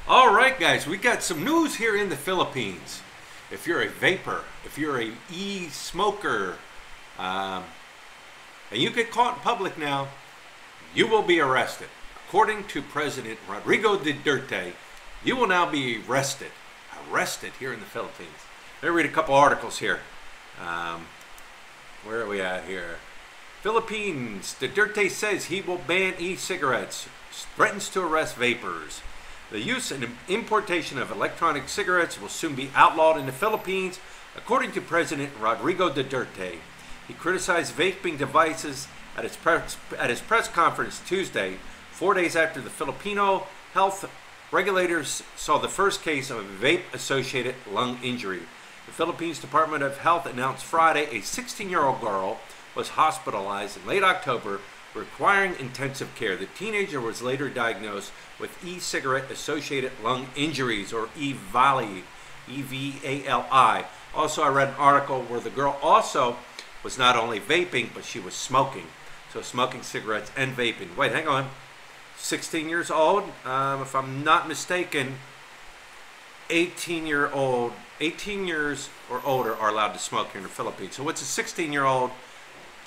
All right, guys, we got some news here in the Philippines. If you're a vapor, if you're a e-smoker, and you get caught in public now, you will be arrested. According to President Rodrigo Duterte, you will now be arrested here in the Philippines. Let me read a couple articles here. Where are we at here? Philippines, Duterte says he will ban e-cigarettes, threatens to arrest vapors. The use and importation of electronic cigarettes will soon be outlawed in the Philippines, according to President Rodrigo Duterte. He criticized vaping devices at his press conference Tuesday, 4 days after the Filipino health regulators saw the first case of a vape-associated lung injury. The Philippines Department of Health announced Friday a 16-year-old girl was hospitalized in late October requiring intensive care. The teenager was later diagnosed with e-cigarette associated lung injuries, or EVALI, E-V-A-L-I. Also, I read an article where the girl also was not only vaping, but she was smoking. So smoking cigarettes and vaping. Wait, hang on. 16 years old, if I'm not mistaken, 18 years or older are allowed to smoke here in the Philippines. So what's a 16-year-old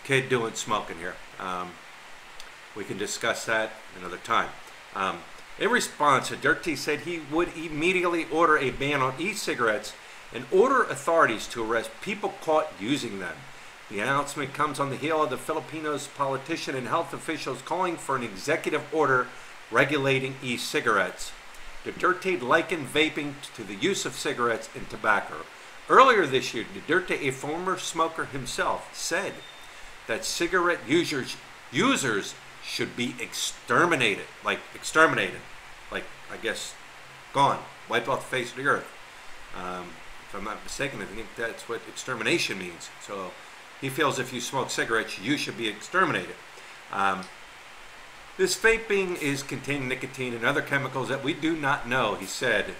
kid doing smoking here? We can discuss that another time. In response, Duterte said he would immediately order a ban on e-cigarettes and order authorities to arrest people caught using them. The announcement comes on the heel of the Filipinos politician and health officials calling for an executive order regulating e-cigarettes. Duterte likened vaping to the use of cigarettes and tobacco. Earlier this year, Duterte, a former smoker himself, said that cigarette users should be exterminated, like I guess gone, wiped off the face of the earth. If I'm not mistaken, I think that's what extermination means. So he feels if you smoke cigarettes, you should be exterminated. This vaping is containing nicotine and other chemicals that we do not know, he said.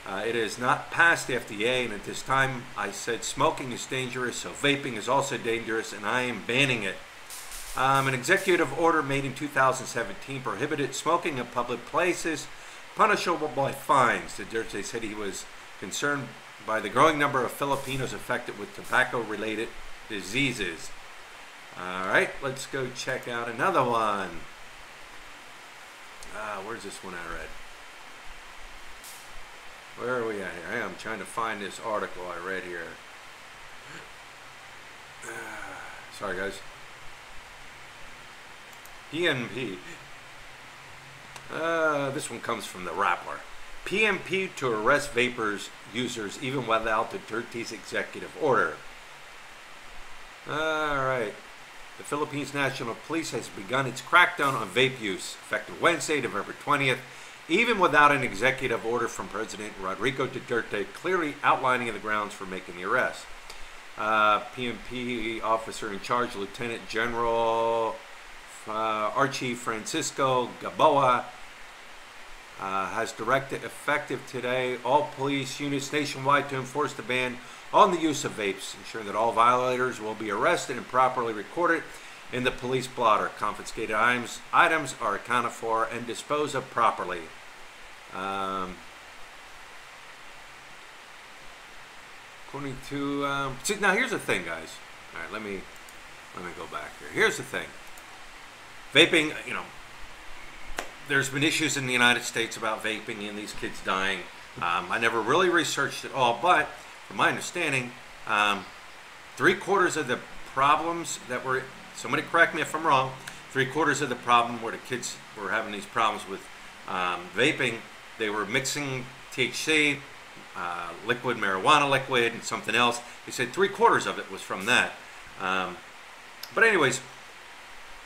It is not past the FDA, and at this time I said smoking is dangerous, so vaping is also dangerous, and I am banning it. An executive order made in 2017 prohibited smoking in public places, punishable by fines. Duterte said he was concerned by the growing number of Filipinos affected with tobacco-related diseases. All right, let's go check out another one. Where's this one I read? Where are we at here? I'm trying to find this article I read here. Sorry, guys. PNP. This one comes from the Rappler. PMP to arrest vapors users even without Duterte's executive order. Alright. The Philippines National Police has begun its crackdown on vape use, effective Wednesday, November 20th, even without an executive order from President Rodrigo Duterte clearly outlining the grounds for making the arrest. PMP officer in charge, Lieutenant General Archie Francisco Gaboa, has directed effective today all police units nationwide to enforce the ban on the use of vapes, ensuring that all violators will be arrested and properly recorded in the police blotter. Confiscated items are accounted for and disposed of properly. According to see, now here's the thing, guys. All right, let me go back here. Here's the thing. Vaping, you know, there's been issues in the United States about vaping and these kids dying. I never really researched it all, but from my understanding, 3/4 of the problems that were, somebody correct me if I'm wrong, 3/4 of the problem where the kids were having these problems with vaping, they were mixing THC, liquid marijuana liquid, and something else. They said 3/4 of it was from that. But anyways,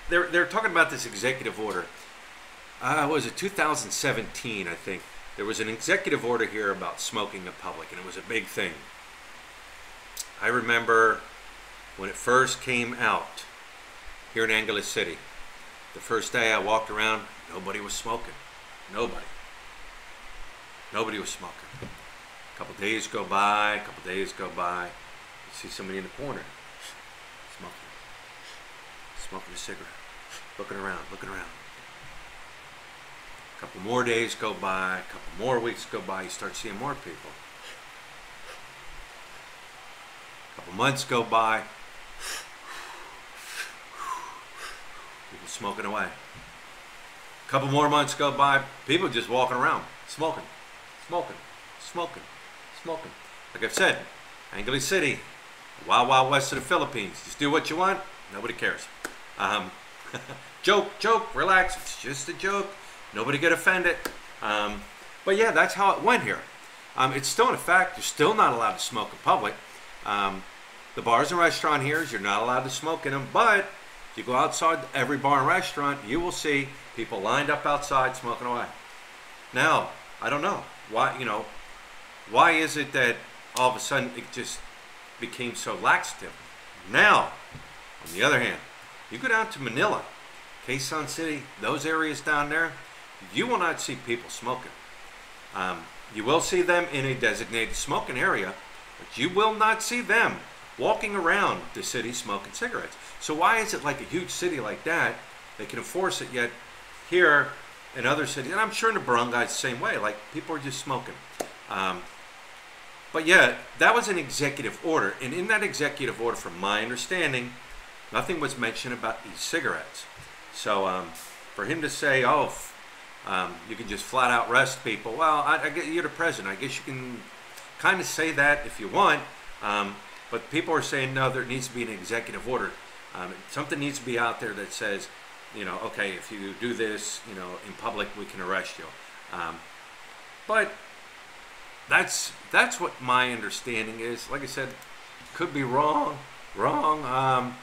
they're talking about this executive order. What was it, 2017, I think. There was an executive order here about smoking in public, and it was a big thing. I remember when it first came out here in Angeles City. The first day I walked around, nobody was smoking. Nobody was smoking. A couple days go by, you see somebody in the corner smoking a cigarette, looking around. couple more days go by, a couple more weeks go by, you start seeing more people. A couple months go by, people smoking away. A couple more months go by, people just walking around, smoking, smoking, smoking, smoking. Like I've said, Angeles City, wild, wild west of the Philippines. Just do what you want, nobody cares. Joke, relax, it's just a joke. Nobody get offended. But yeah, that's how it went here. It's still in effect. You're still not allowed to smoke in public. The bars and restaurant here, you're not allowed to smoke in them, but if you go outside every bar and restaurant, you will see people lined up outside smoking away. Now, I don't know. Why is it that all of a sudden it just became so laxative? Now, on the other hand, you go down to Manila, Quezon City, those areas down there, you will not see people smoking. You will see them in a designated smoking area, but you will not see them walking around the city smoking cigarettes. So why is it like a huge city like that, they can enforce it, yet here in other cities, and I'm sure in the barangay it's the same way, like people are just smoking. But yeah, that was an executive order, and in that executive order, from my understanding, nothing was mentioned about e-cigarettes. So for him to say, oh, you can just flat out arrest people, well, I get you're the president. I guess you can kind of say that if you want, but people are saying, no, there needs to be an executive order. Something needs to be out there that says, okay, if you do this, in public, we can arrest you. But that's what my understanding is. Like I said, could be wrong. Let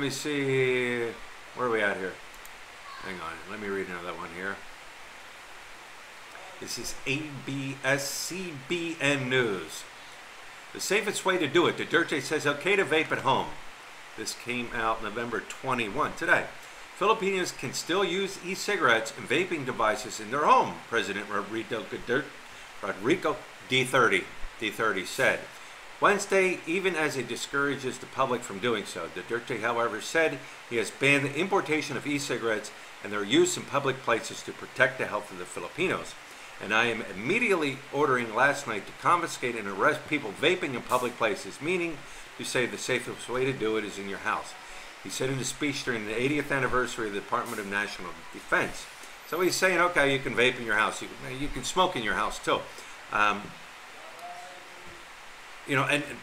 me see, where are we at here? Hang on, let me read another one here. This is ABS-CBN News. The safest way to do it, Duterte says okay to vape at home. This came out November 21, today. Filipinos can still use e-cigarettes and vaping devices in their home, President Rodrigo Duterte said Wednesday, even as it discourages the public from doing so. Duterte, however, said he has banned the importation of e-cigarettes and their use in public places to protect the health of the Filipinos. And I am immediately ordering last night to confiscate and arrest people vaping in public places, meaning to say the safest way to do it is in your house. He said in a speech during the 80th anniversary of the Department of National Defense. So he's saying, okay, you can vape in your house. You can smoke in your house too. And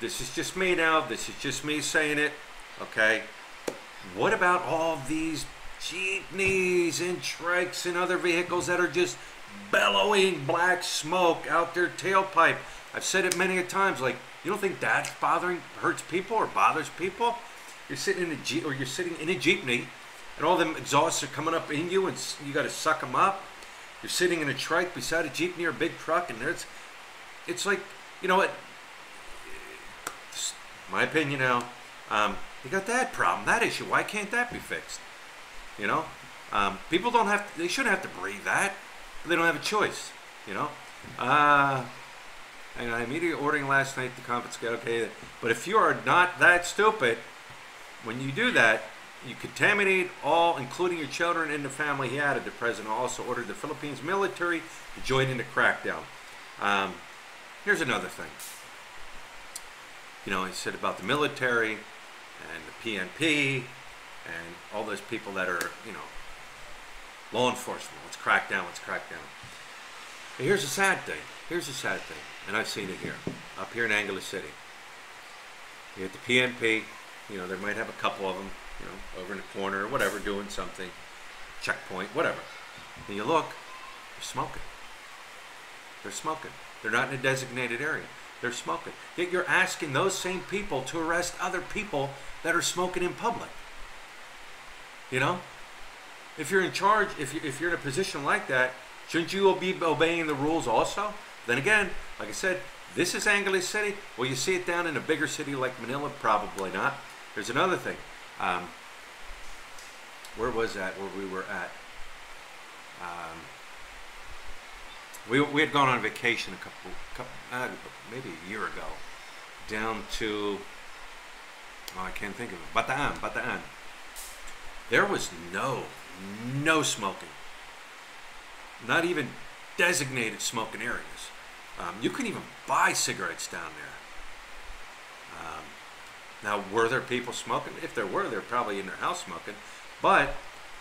this is just me now. This is just me saying it. Okay. What about all these jeepneys and trikes and other vehicles that are just bellowing black smoke out their tailpipe? I've said it many a times. Like, you don't think that hurts people or bothers people? You're sitting in a jeep, or you're sitting in a jeepney, and all them exhausts are coming up in you, and you got to suck them up. You're sitting in a trike beside a jeepney or a big truck, and it's like, you know what? My opinion now, you got that problem, that issue. Why can't that be fixed? People don't have to, they shouldn't have to breathe that. They don't have a choice, And I immediately ordering last night to confiscate, okay. But if you are not that stupid, when you do that, you contaminate all, including your children and the family. He added, the president also ordered the Philippines military to join in the crackdown. Here's another thing. He said about the military and the PNP and all those people that are, law enforcement. Let's crack down, let's crack down. But here's the sad thing. And I've seen it here, up here in Angeles City. You get the PNP, they might have a couple of them, over in the corner or whatever, doing something, checkpoint, whatever. And you look, they're smoking. They're smoking. They're not in a designated area. They're smoking. Yet you're asking those same people to arrest other people that are smoking in public. If you're in charge, if you're in a position like that, shouldn't you be obeying the rules also? Then again, like I said, this is Angeles City. Will you see it down in a bigger city like Manila? Probably not. There's another thing. Where was that? Where we were at? We had gone on vacation maybe a year ago, down to, I can't think of it, Bataan. There was no smoking. not even designated smoking areas. You couldn't even buy cigarettes down there. Now, were there people smoking? If there were, they're probably in their house smoking. But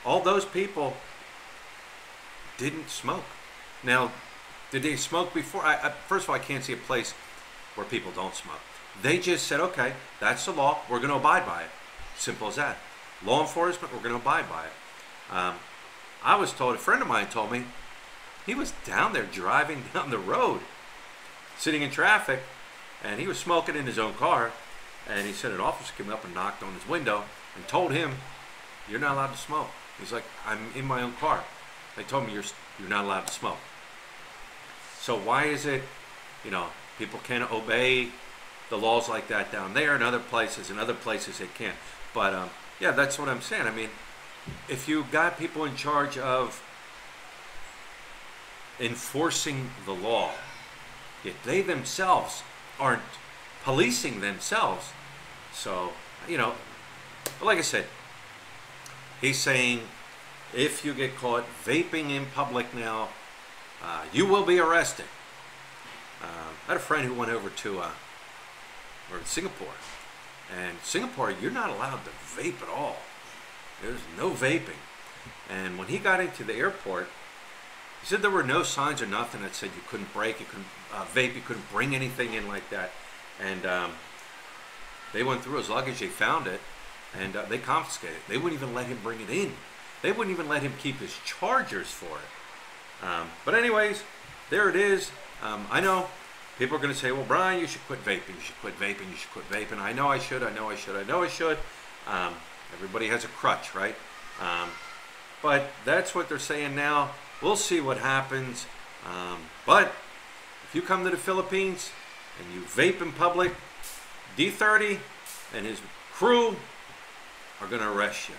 all those people didn't smoke. Now, did they smoke before? First of all, I can't see a place where people don't smoke. They just said, okay, that's the law. We're going to abide by it. Simple as that. Law enforcement, we're going to abide by it. I was told, a friend of mine told me, he was down there driving down the road, sitting in traffic, and he was smoking in his own car. And he said an officer came up and knocked on his window and told him, you're not allowed to smoke. He's like, I'm in my own car. They told me you're not allowed to smoke. So why is it, people can't obey the laws like that down there, and other places they can't. But yeah, that's what I'm saying. I mean, if you got people in charge of enforcing the law, yet they themselves aren't policing themselves. So, like I said, he's saying if you get caught vaping in public now, you will be arrested. I had a friend who went over to Singapore. And Singapore, you're not allowed to vape at all. There's no vaping. And when he got into the airport, he said there were no signs or nothing that said you couldn't break, you couldn't vape, you couldn't bring anything in like that. And they went through his luggage, they found it, and they confiscated it. They wouldn't even let him bring it in. They wouldn't even let him keep his chargers for it. But anyways, there it is. I know people are going to say, well, Brian, you should quit vaping. You should quit vaping. You should quit vaping. I know I should. I know I should. I know I should. Everybody has a crutch, right? But that's what they're saying now. We'll see what happens. But if you come to the Philippines and you vape in public, Duterte and his crew are going to arrest you.